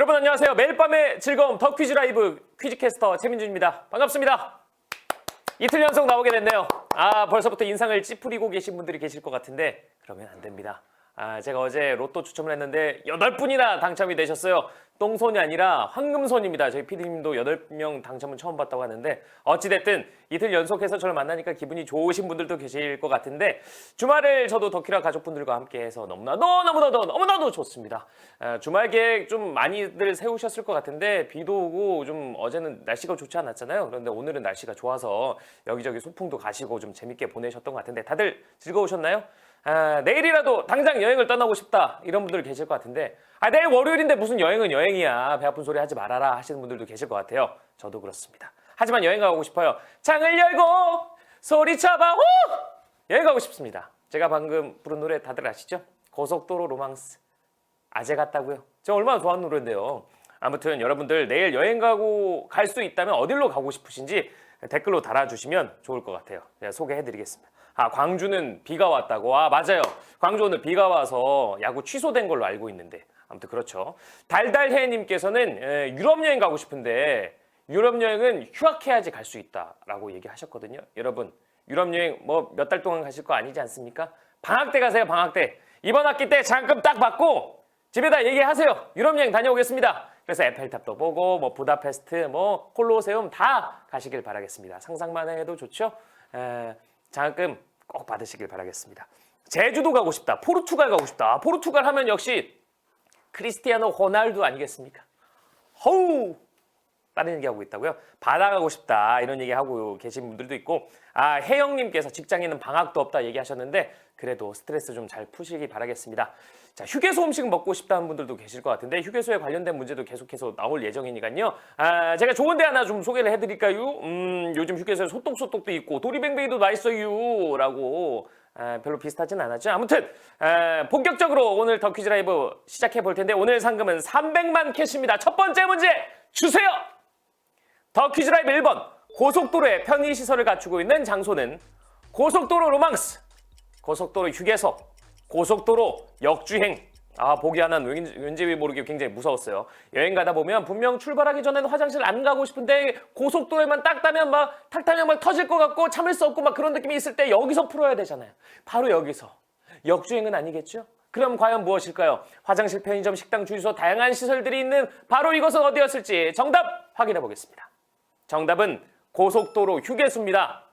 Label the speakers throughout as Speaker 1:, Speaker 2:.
Speaker 1: 여러분 안녕하세요. 매일 밤의 즐거움 더 퀴즈 라이브 퀴즈캐스터 최민준입니다. 반갑습니다. 이틀 연속 나오게 됐네요. 벌써부터 인상을 찌푸리고 계신 분들이 계실 것 같은데 그러면 안 됩니다. 제가 어제 로또 추첨을 했는데 8분이나 당첨이 되셨어요. 똥손이 아니라 황금손입니다. 저희 PD님도 8명 당첨은 처음 봤다고 하는데 어찌됐든 이틀 연속해서 저를 만나니까 기분이 좋으신 분들도 계실 것 같은데 주말을 저도 더키라 가족분들과 함께해서 너무나도 좋습니다. 주말 계획 좀 많이들 세우셨을 것 같은데 비도 오고 좀 어제는 날씨가 좋지 않았잖아요. 그런데 오늘은 날씨가 좋아서 여기저기 소풍도 가시고 좀 재밌게 보내셨던 것 같은데 다들 즐거우셨나요? 내일이라도 당장 여행을 떠나고 싶다 이런 분들 계실 것 같은데 내일 월요일인데 무슨 여행은 여행이야 배 아픈 소리 하지 말아라 하시는 분들도 계실 것 같아요. 저도 그렇습니다. 하지만 여행 가고 싶어요. 창을 열고 소리쳐봐 후! 여행 가고 싶습니다. 제가 방금 부른 노래 다들 아시죠? 고속도로 로망스. 아재 같다고요. 제가 얼마나 좋아하는 노래인데요. 아무튼 여러분들 내일 여행 가고 갈 수 있다면 어디로 가고 싶으신지 댓글로 달아주시면 좋을 것 같아요. 제가 소개해드리겠습니다. 광주는 비가 왔다고. 맞아요. 광주 오늘 비가 와서 야구 취소된 걸로 알고 있는데 아무튼 그렇죠. 달달해님께서는 유럽 여행 가고 싶은데 유럽 여행은 휴학해야지 갈 수 있다라고 얘기하셨거든요. 여러분 유럽 여행 뭐 몇 달 동안 가실 거 아니지 않습니까? 방학 때 가세요. 방학 때. 이번 학기 때 장학금 딱 받고 집에다 얘기하세요. 유럽 여행 다녀오겠습니다. 그래서 에펠탑도 보고 뭐 부다페스트 뭐 콜로세움 다 가시길 바라겠습니다. 상상만 해도 좋죠. 장학금 꼭 받으시길 바라겠습니다. 제주도 가고 싶다. 포르투갈 가고 싶다. 포르투갈 하면 역시 크리스티아노 호날두 아니겠습니까? 허우! 다른 얘기하고 있다고요? 바다 가고 싶다 이런 얘기하고 계신 분들도 있고 혜영님께서 직장에는 방학도 없다 얘기하셨는데 그래도 스트레스 좀 잘 푸시기 바라겠습니다. 자, 휴게소 음식 먹고 싶다는 분들도 계실 것 같은데 휴게소에 관련된 문제도 계속해서 나올 예정이니까요. 제가 좋은 데 하나 좀 소개를 해드릴까요? 요즘 휴게소에 소떡소떡도 있고 도리뱅뱅이도 맛있어요 라고 별로 비슷하진 않았죠. 아무튼 본격적으로 오늘 더 퀴즈 라이브 시작해 볼 텐데 오늘 상금은 300만 캐시입니다. 첫 번째 문제 주세요. 더 퀴즈 라이브 1번 고속도로에 편의시설을 갖추고 있는 장소는 고속도로 로망스, 고속도로 휴게소, 고속도로 역주행. 보기 하나는 왠지 모르게 굉장히 무서웠어요. 여행 가다 보면 분명 출발하기 전에는 화장실 안 가고 싶은데 고속도로에만 탁 타면 막 터질 것 같고 참을 수 없고 막 그런 느낌이 있을 때 여기서 풀어야 되잖아요. 바로 여기서. 역주행은 아니겠죠? 그럼 과연 무엇일까요? 화장실, 편의점, 식당, 주유소 다양한 시설들이 있는 바로 이것은 어디였을지 정답 확인해 보겠습니다. 정답은 고속도로 휴게소입니다.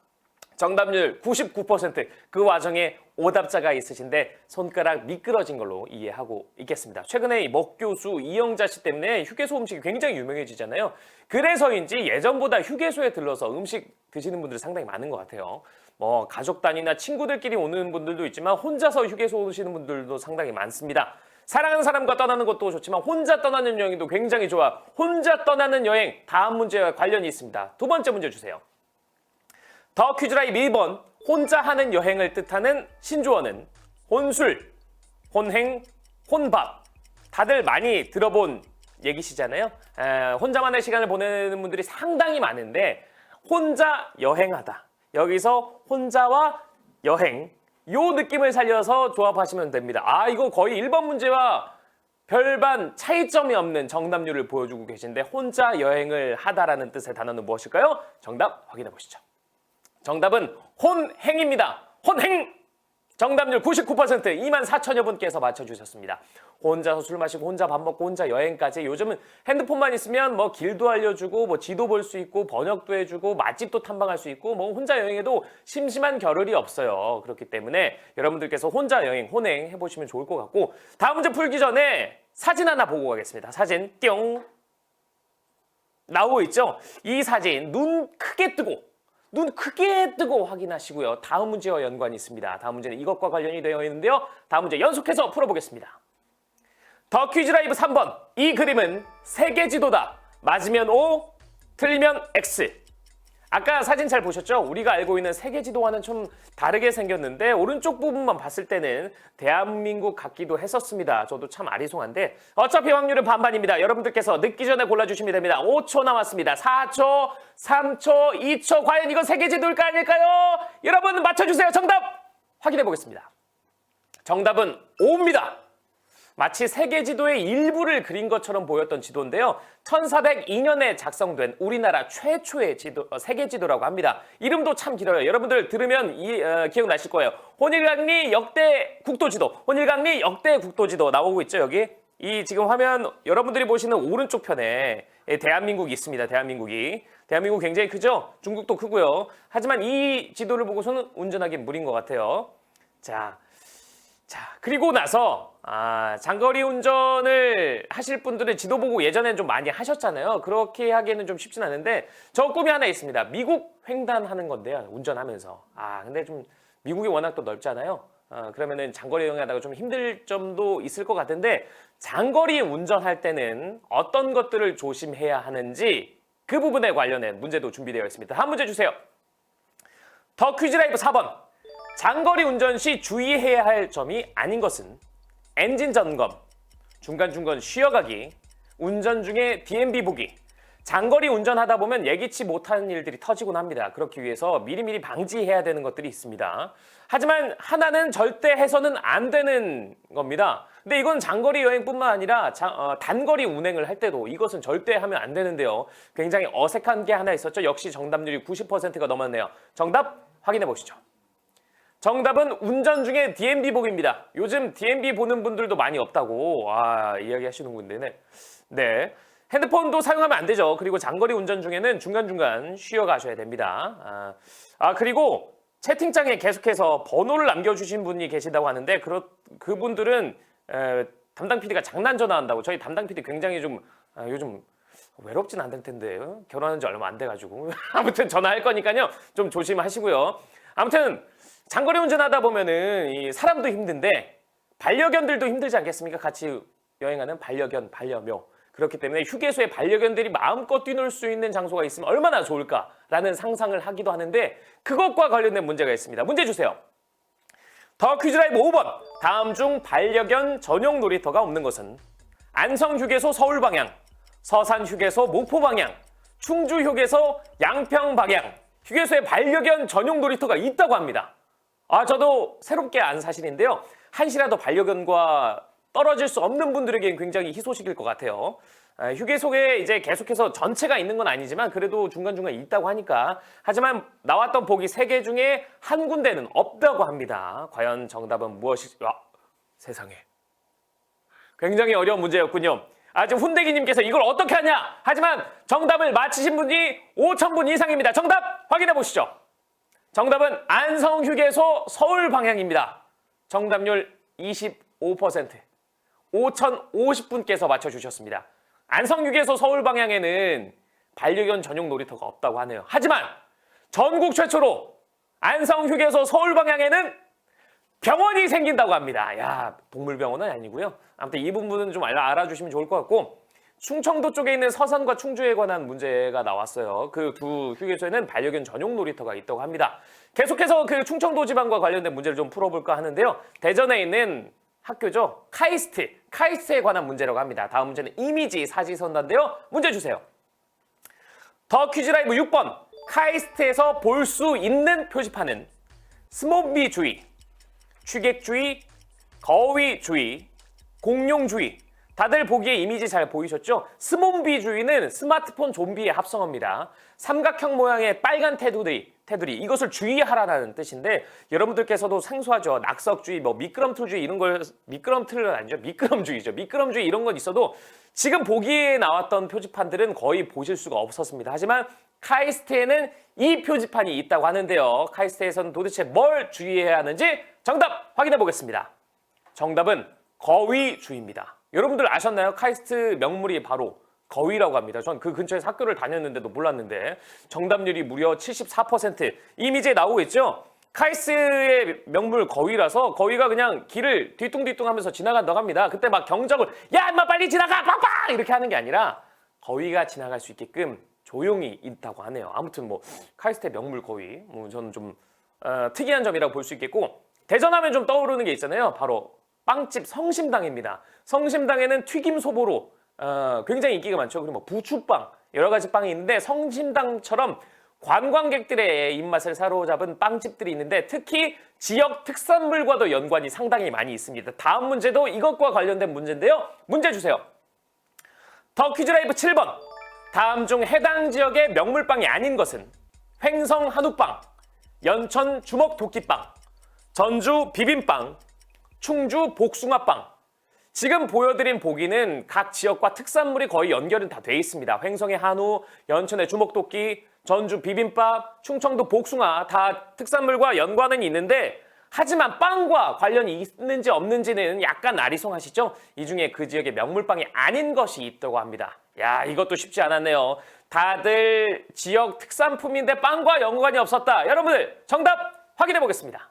Speaker 1: 정답률 99%. 그 와중에 오답자가 있으신데 손가락 미끄러진 걸로 이해하고 있겠습니다. 최근에 먹교수 이영자 씨 때문에 휴게소 음식이 굉장히 유명해지잖아요. 그래서인지 예전보다 휴게소에 들러서 음식 드시는 분들이 상당히 많은 것 같아요. 뭐 가족 단위나 친구들끼리 오는 분들도 있지만 혼자서 휴게소 오시는 분들도 상당히 많습니다. 사랑하는 사람과 떠나는 것도 좋지만 혼자 떠나는 여행도 굉장히 좋아. 혼자 떠나는 여행 다음 문제와 관련이 있습니다. 두 번째 문제 주세요. 더 퀴즈 라이브 2번 혼자 하는 여행을 뜻하는 신조어는 혼술, 혼행, 혼밥. 다들 많이 들어본 얘기시잖아요. 혼자만의 시간을 보내는 분들이 상당히 많은데 혼자 여행하다. 여기서 혼자와 여행 요 느낌을 살려서 조합하시면 됩니다. 이거 거의 1번 문제와 별반 차이점이 없는 정답률을 보여주고 계신데 혼자 여행을 하다라는 뜻의 단어는 무엇일까요? 정답 확인해 보시죠. 정답은 혼행입니다. 혼행! 정답률 99%, 24,000여 분께서 맞춰주셨습니다. 혼자서 술 마시고 혼자 밥 먹고 혼자 여행까지. 요즘은 핸드폰만 있으면 뭐 길도 알려주고 뭐 지도 볼 수 있고 번역도 해주고 맛집도 탐방할 수 있고 뭐 혼자 여행해도 심심한 겨를이 없어요. 그렇기 때문에 여러분들께서 혼자 여행, 혼행 해보시면 좋을 것 같고 다음 문제 풀기 전에 사진 하나 보고 가겠습니다. 사진 뿅 나오고 있죠? 이 사진 눈 크게 뜨고 확인하시고요. 다음 문제와 연관이 있습니다. 다음 문제는 이것과 관련이 되어 있는데요. 다음 문제 연속해서 풀어보겠습니다. 더 퀴즈 라이브 3번. 이 그림은 세계지도다. 맞으면 O, 틀리면 X. 아까 사진 잘 보셨죠? 우리가 알고 있는 세계지도와는 좀 다르게 생겼는데 오른쪽 부분만 봤을 때는 대한민국 같기도 했었습니다. 저도 참 아리송한데 어차피 확률은 반반입니다. 여러분들께서 늦기 전에 골라주시면 됩니다. 5초 남았습니다. 4초, 3초, 2초. 과연 이건 세계지도일까 아닐까요? 여러분 맞춰주세요. 정답 확인해 보겠습니다. 정답은 O입니다. 마치 세계 지도의 일부를 그린 것처럼 보였던 지도인데요. 1402년에 작성된 우리나라 최초의 지도, 세계 지도라고 합니다. 이름도 참 길어요. 여러분들 들으면 기억나실 거예요. 혼일강리 역대 국도지도, 혼일강리 역대 국도지도 나오고 있죠, 여기. 이 지금 화면 여러분들이 보시는 오른쪽 편에 대한민국이 있습니다. 대한민국이. 대한민국 굉장히 크죠? 중국도 크고요. 하지만 이 지도를 보고서는 운전하기 무리인 것 같아요. 자, 그리고 나서 장거리 운전을 하실 분들은 지도 보고 예전엔 좀 많이 하셨잖아요. 그렇게 하기에는 좀 쉽진 않은데 저 꿈이 하나 있습니다. 미국 횡단하는 건데요. 운전하면서. 근데 좀 미국이 워낙 또 넓잖아요. 그러면은 장거리 여행하다가 좀 힘들 점도 있을 것 같은데 장거리 운전할 때는 어떤 것들을 조심해야 하는지 그 부분에 관련된 문제도 준비되어 있습니다. 다음 문제 주세요. 더 퀴즈 라이브 4번. 장거리 운전 시 주의해야 할 점이 아닌 것은 엔진 점검, 중간중간 쉬어가기, 운전 중에 DMB 보기. 장거리 운전하다 보면 예기치 못한 일들이 터지곤 합니다. 그렇기 위해서 미리미리 방지해야 되는 것들이 있습니다. 하지만 하나는 절대 해서는 안 되는 겁니다. 근데 이건 장거리 여행뿐만 아니라 단거리 운행을 할 때도 이것은 절대 하면 안 되는데요. 굉장히 어색한 게 하나 있었죠. 역시 정답률이 90%가 넘었네요. 정답 확인해 보시죠. 정답은 운전 중에 DMB 보기입니다. 요즘 DMB 보는 분들도 많이 없다고 이야기하시는 분들네. 네. 핸드폰도 사용하면 안 되죠. 그리고 장거리 운전 중에는 중간중간 쉬어 가셔야 됩니다. 그리고 채팅창에 계속해서 번호를 남겨주신 분이 계시다고 하는데 그분들은 담당 PD가 장난 전화한다고. 저희 담당 PD 굉장히 좀 요즘 외롭진 않을 텐데 결혼한 지 얼마 안 돼가지고 아무튼 전화할 거니까요. 좀 조심하시고요. 아무튼 장거리 운전하다 보면은 이 사람도 힘든데 반려견들도 힘들지 않겠습니까? 같이 여행하는 반려견, 반려묘. 그렇기 때문에 휴게소에 반려견들이 마음껏 뛰놀 수 있는 장소가 있으면 얼마나 좋을까라는 상상을 하기도 하는데 그것과 관련된 문제가 있습니다. 문제 주세요. 더 퀴즈 라이브 5번. 다음 중 반려견 전용 놀이터가 없는 것은 안성 휴게소 서울 방향, 서산 휴게소 목포 방향, 충주 휴게소 양평 방향. 휴게소에 반려견 전용 놀이터가 있다고 합니다. 저도 새롭게 안 사실인데요. 한시라도 반려견과 떨어질 수 없는 분들에게는 굉장히 희소식일 것 같아요. 휴게소에 이제 계속해서 전체가 있는 건 아니지만 그래도 중간중간 있다고 하니까. 하지만 나왔던 보기 3개 중에 한 군데는 없다고 합니다. 과연 정답은 무엇일지. 세상에. 굉장히 어려운 문제였군요. 지금 훈대기님께서 이걸 어떻게 하냐? 하지만 정답을 맞히신 분이 5,000분 이상입니다. 정답 확인해 보시죠. 정답은 안성휴게소 서울 방향입니다. 정답률 25%. 5,050분께서 맞춰주셨습니다. 안성휴게소 서울 방향에는 반려견 전용 놀이터가 없다고 하네요. 하지만 전국 최초로 안성휴게소 서울 방향에는 병원이 생긴다고 합니다. 동물병원은 아니고요. 아무튼 이 부분은 좀 알아주시면 좋을 것 같고 충청도 쪽에 있는 서산과 충주에 관한 문제가 나왔어요. 그 두 휴게소에는 반려견 전용 놀이터가 있다고 합니다. 계속해서 그 충청도 지방과 관련된 문제를 좀 풀어볼까 하는데요. 대전에 있는 학교죠. 카이스트에 관한 문제라고 합니다. 다음 문제는 이미지 사지선다인데요. 문제 주세요. 더 퀴즈 라이브 6번. 카이스트에서 볼 수 있는 표지판은 스몬비주의, 취객주의, 거위주의, 공룡주의. 다들 보기에 이미지 잘 보이셨죠? 스몬비주의는 스마트폰 좀비의 합성어입니다. 삼각형 모양의 빨간 테두리 이것을 주의하라는 뜻인데 여러분들께서도 생소하죠. 낙석주의, 미끄럼틀주의 이런 걸 미끄럼틀은 아니죠. 미끄럼주의죠. 미끄럼주의 이런 건 있어도 지금 보기에 나왔던 표지판들은 거의 보실 수가 없었습니다. 하지만 카이스트에는 이 표지판이 있다고 하는데요. 카이스트에서는 도대체 뭘 주의해야 하는지 정답 확인해 보겠습니다. 정답은 거위주의입니다. 여러분들 아셨나요? 카이스트 명물이 바로 거위라고 합니다. 전 그 근처에서 학교를 다녔는데도 몰랐는데 정답률이 무려 74%. 이미지에 나오고 있죠? 카이스트의 명물 거위라서 거위가 그냥 길을 뒤뚱뒤뚱 하면서 지나간다고 합니다. 그때 막 경적을 야 인마 빨리 지나가 빵빵 이렇게 하는 게 아니라 거위가 지나갈 수 있게끔 조용히 있다고 하네요. 아무튼 카이스트의 명물 거위 저는 좀 특이한 점이라고 볼 수 있겠고 대전하면 좀 떠오르는 게 있잖아요. 바로 빵집 성심당입니다. 성심당에는 튀김소보로 굉장히 인기가 많죠. 그리고 부추빵 여러 가지 빵이 있는데 성심당처럼 관광객들의 입맛을 사로잡은 빵집들이 있는데 특히 지역 특산물과도 연관이 상당히 많이 있습니다. 다음 문제도 이것과 관련된 문제인데요. 문제 주세요. 더 퀴즈 라이브 7번. 다음 중 해당 지역의 명물빵이 아닌 것은 횡성 한우빵, 연천 주먹 도끼빵, 전주 비빔빵, 충주 복숭아빵. 지금 보여드린 보기는 각 지역과 특산물이 거의 연결은 다 돼 있습니다. 횡성의 한우, 연천의 주먹도끼, 전주 비빔밥, 충청도 복숭아 다 특산물과 연관은 있는데 하지만 빵과 관련이 있는지 없는지는 약간 아리송하시죠? 이 중에 그 지역의 명물빵이 아닌 것이 있다고 합니다. 야, 이것도 쉽지 않았네요. 다들 지역 특산품인데 빵과 연관이 없었다. 여러분들 정답 확인해 보겠습니다.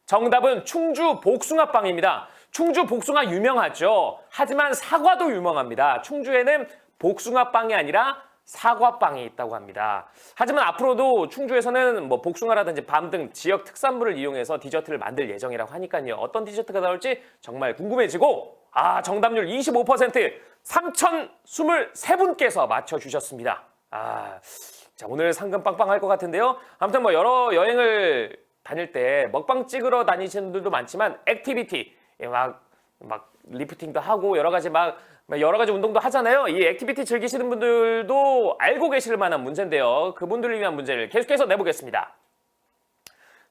Speaker 1: 정답은 충주 복숭아빵입니다. 충주 복숭아 유명하죠. 하지만 사과도 유명합니다. 충주에는 복숭아빵이 아니라 사과빵이 있다고 합니다. 하지만 앞으로도 충주에서는 뭐 복숭아라든지 밤 등 지역 특산물을 이용해서 디저트를 만들 예정이라고 하니까요. 어떤 디저트가 나올지 정말 궁금해지고 정답률 25% 3,023분께서 맞춰주셨습니다. 자, 오늘 상금 빵빵할 것 같은데요. 아무튼 뭐 여러 여행을 다닐 때 먹방 찍으러 다니시는 분들도 많지만 액티비티 막 리프팅도 하고 여러 가지 운동도 하잖아요. 이 액티비티 즐기시는 분들도 알고 계실 만한 문제인데요. 그분들을 위한 문제를 계속해서 내보겠습니다.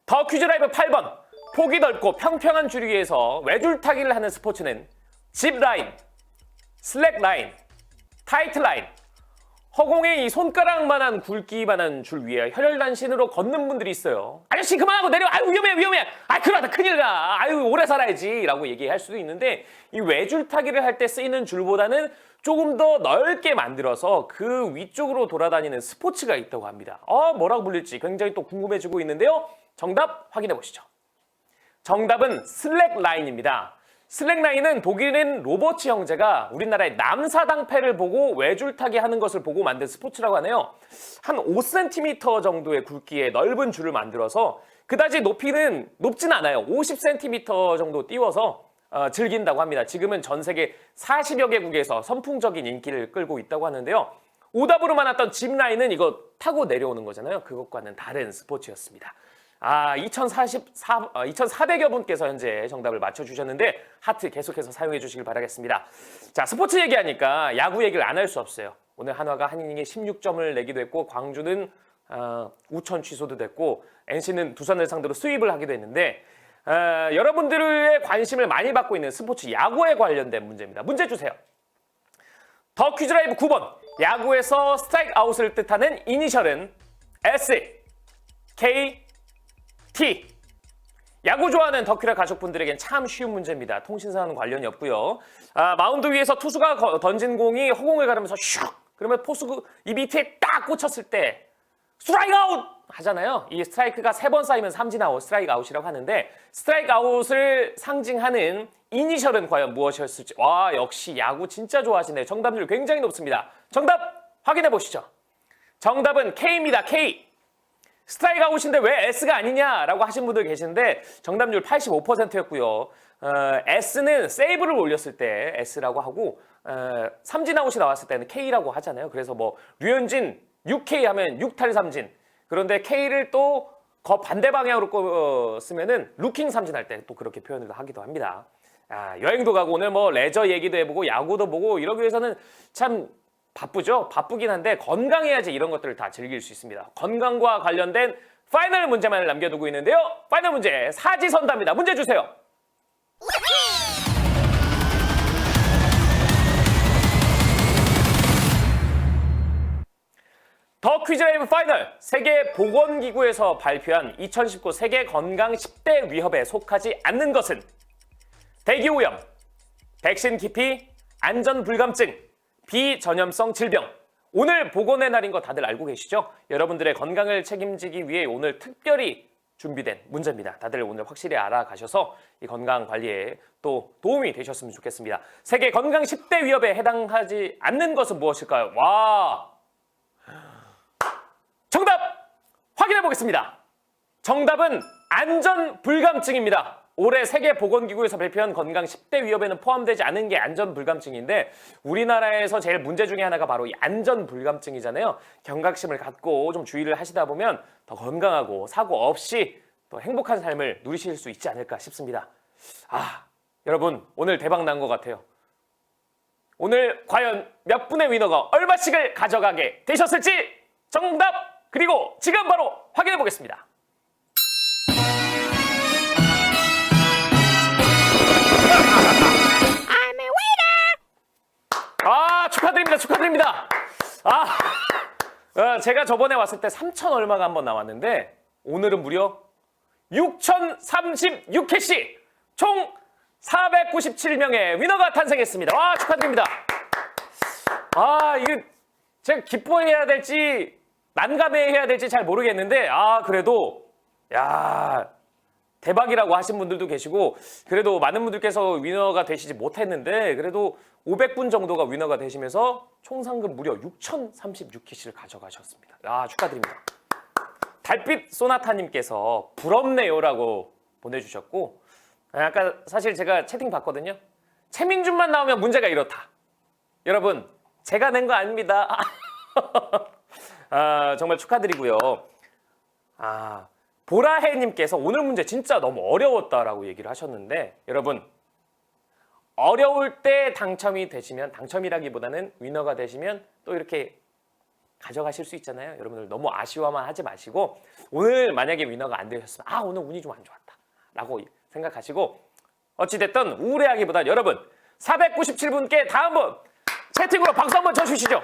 Speaker 1: 더 퀴즈 라이브 8번. 폭이 넓고 평평한 줄 위에서 외줄타기를 하는 스포츠는 짚라인, 슬랙라인, 타이트라인. 허공에 이 손가락만한 굵기만한 줄 위에 혈혈단신으로 걷는 분들이 있어요. 아저씨 그만하고 내려. 아유 위험해. 그러다 큰일 나. 아유 오래 살아야지 라고 얘기할 수도 있는데 이 외줄타기를 할 때 쓰이는 줄보다는 조금 더 넓게 만들어서 그 위쪽으로 돌아다니는 스포츠가 있다고 합니다. 뭐라고 불릴지 굉장히 또 궁금해지고 있는데요. 정답 확인해 보시죠. 정답은 슬랙라인입니다. 슬랙라인은 독일인 로버츠 형제가 우리나라의 남사당패를 보고 외줄타기 하는 것을 보고 만든 스포츠라고 하네요. 한 5cm 정도의 굵기의 넓은 줄을 만들어서 그다지 높진 않아요. 50cm 정도 띄워서 즐긴다고 합니다. 지금은 전 세계 40여 개국에서 선풍적인 인기를 끌고 있다고 하는데요. 오답으로 많았던 짚라인은 이거 타고 내려오는 거잖아요. 그것과는 다른 스포츠였습니다. 2,400여 분께서 현재 정답을 맞춰주셨는데 하트 계속해서 사용해 주시길 바라겠습니다. 자, 스포츠 얘기하니까 야구 얘기를 안 할 수 없어요. 오늘 한화가 한 이닝에 16점을 내기도 했고 광주는 우천 취소도 됐고 NC는 두산을 상대로 스윕을 하기도 했는데 여러분들의 관심을 많이 받고 있는 스포츠 야구에 관련된 문제입니다. 문제 주세요. 더 퀴즈 라이브 9번. 야구에서 스트라이크 아웃을 뜻하는 이니셜은 S, K, T. 야구 좋아하는 덕큐라 가족분들에겐 참 쉬운 문제입니다. 통신사와는 관련이 없고요. 마운드 위에서 투수가 던진 공이 허공을 가르면서 슉! 그러면 포수 이 밑에 딱 꽂혔을 때 스트라이크 아웃! 하잖아요. 이 스트라이크가 3번 쌓이면 삼진 아웃, 스트라이크 아웃이라고 하는데 스트라이크 아웃을 상징하는 이니셜은 과연 무엇이었을지. 와, 역시 야구 진짜 좋아하시네요. 정답률 굉장히 높습니다. 정답 확인해 보시죠. 정답은 K입니다. K. 스트라이크 아웃인데 왜 S가 아니냐라고 하신 분들 계시는데 정답률 85%였고요. S는 세이브를 올렸을 때 S라고 하고 삼진 아웃이 나왔을 때는 K라고 하잖아요. 그래서 뭐 류현진 6K 하면 6탈 삼진. 그런데 K를 또 반대 방향으로 쓰면은 루킹 삼진할 때 또 그렇게 표현을 하기도 합니다. 여행도 가고 오늘 뭐 레저 얘기도 해보고 야구도 보고 이러기 위해서는 참 바쁘죠? 바쁘긴 한데 건강해야지 이런 것들을 다 즐길 수 있습니다. 건강과 관련된 파이널 문제만을 남겨두고 있는데요. 파이널 문제 사지선다입니다. 문제 주세요. 더 퀴즈 라이브 파이널. 세계보건기구에서 발표한 2019 세계 건강 10대 위협에 속하지 않는 것은 대기오염, 백신 기피, 안전불감증, 비전염성 질병. 오늘 보건의 날인 거 다들 알고 계시죠? 여러분들의 건강을 책임지기 위해 오늘 특별히 준비된 문제입니다. 다들 오늘 확실히 알아가셔서 이 건강 관리에 또 도움이 되셨으면 좋겠습니다. 세계 건강 10대 위협에 해당하지 않는 것은 무엇일까요? 와, 정답 확인해 보겠습니다. 정답은 안전불감증입니다. 올해 세계보건기구에서 발표한 건강 10대 위협에는 포함되지 않은 게 안전불감증인데 우리나라에서 제일 문제 중에 하나가 바로 이 안전불감증이잖아요. 경각심을 갖고 좀 주의를 하시다 보면 더 건강하고 사고 없이 또 행복한 삶을 누리실 수 있지 않을까 싶습니다. 여러분 오늘 대박 난 것 같아요. 오늘 과연 몇 분의 위너가 얼마씩을 가져가게 되셨을지 정답 그리고 지금 바로 확인해 보겠습니다. 축하드립니다. 축하드립니다. 제가 저번에 왔을 때 3천 얼마가 한번 나왔는데 오늘은 무려 6,036캐시 총 497명의 위너가 탄생했습니다. 와, 축하드립니다. 이게 제가 기뻐해야 될지 난감해해야 될지 잘 모르겠는데 그래도 대박이라고 하신 분들도 계시고 그래도 많은 분들께서 위너가 되시지 못했는데 그래도 500분 정도가 위너가 되시면서 총 상금 무려 6,036캐시를 가져가셨습니다. 축하드립니다. 달빛 소나타님께서 부럽네요라고 보내주셨고 아까 사실 제가 채팅 봤거든요. 최민준만 나오면 문제가 이렇다. 여러분 제가 낸 거 아닙니다. 정말 축하드리고요. 보라해님께서 오늘 문제 진짜 너무 어려웠다라고 얘기를 하셨는데 여러분 어려울 때 당첨이 되시면 당첨이라기보다는 위너가 되시면 또 이렇게 가져가실 수 있잖아요. 여러분들 너무 아쉬워만 하지 마시고 오늘 만약에 위너가 안 되셨으면 오늘 운이 좀 안 좋았다 라고 생각하시고 어찌됐든 우울해하기보단 여러분 497분께 다음 분 채팅으로 박수 한번 쳐주시죠.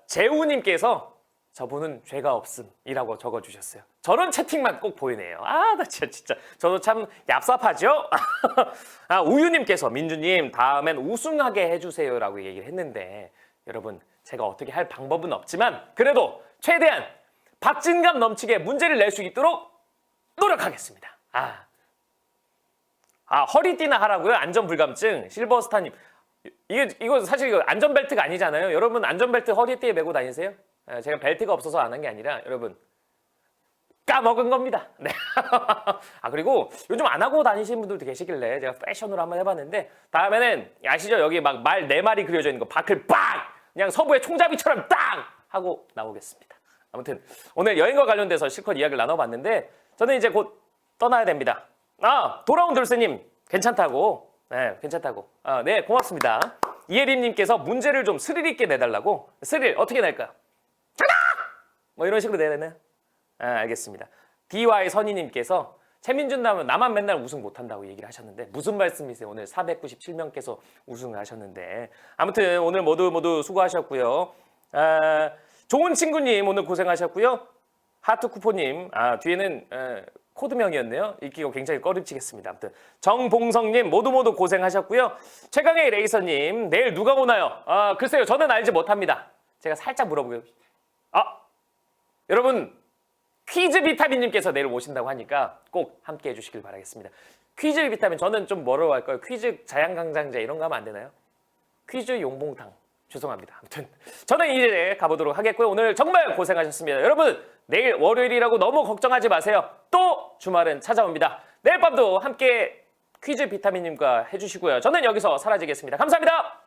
Speaker 1: 재우님께서 저분은 죄가 없음이라고 적어주셨어요. 저런 채팅만 꼭 보이네요. 나 진짜 저도 참 얍삽하죠. 우유님께서 민주님 다음엔 우승하게 해주세요라고 얘기를 했는데 여러분 제가 어떻게 할 방법은 없지만 그래도 최대한 박진감 넘치게 문제를 낼 수 있도록 노력하겠습니다. 허리띠나 하라고요? 안전불감증 실버스타님 이거 사실 이거 안전벨트가 아니잖아요. 여러분 안전벨트 허리띠에 메고 다니세요? 제가 벨트가 없어서 안 한 게 아니라 여러분 까먹은 겁니다. 네. 그리고 요즘 안 하고 다니시는 분들도 계시길래 제가 패션으로 한번 해봤는데 다음에는 아시죠? 여기 막 말 4마리 그려져 있는 거 바클 빡! 그냥 서부의 총잡이처럼 딱! 하고 나오겠습니다. 아무튼 오늘 여행과 관련돼서 실컷 이야기를 나눠봤는데 저는 이제 곧 떠나야 됩니다. 돌아온 돌쇠님 괜찮다고. 네, 괜찮다고. 네, 고맙습니다. 이혜림님께서 문제를 좀 스릴 있게 내달라고. 스릴 어떻게 낼까요? 뭐 이런 식으로 내야 되나요? 알겠습니다. DY 선희님께서 최민준 나면 나만 맨날 우승 못한다고 얘기를 하셨는데 무슨 말씀이세요? 오늘 497명께서 우승을 하셨는데 아무튼 오늘 모두 수고하셨고요. 좋은 친구님 오늘 고생하셨고요. 하트 쿠포님 뒤에는 코드명이었네요. 읽기가 굉장히 꺼림치겠습니다. 아무튼 정봉성님 모두 고생하셨고요. 최강의 레이서님 내일 누가 오나요? 글쎄요 저는 알지 못합니다. 제가 살짝 물어보고요. 여러분 퀴즈 비타민님께서 내일 오신다고 하니까 꼭 함께 해주시길 바라겠습니다. 퀴즈 비타민 저는 좀 뭐라고 할까요? 퀴즈 자양강장제 이런 거 하면 안 되나요? 퀴즈 용봉탕 죄송합니다. 아무튼 저는 이제 가보도록 하겠고요. 오늘 정말 고생하셨습니다. 여러분 내일 월요일이라고 너무 걱정하지 마세요. 또 주말은 찾아옵니다. 내일 밤도 함께 퀴즈 비타민님과 해주시고요. 저는 여기서 사라지겠습니다. 감사합니다.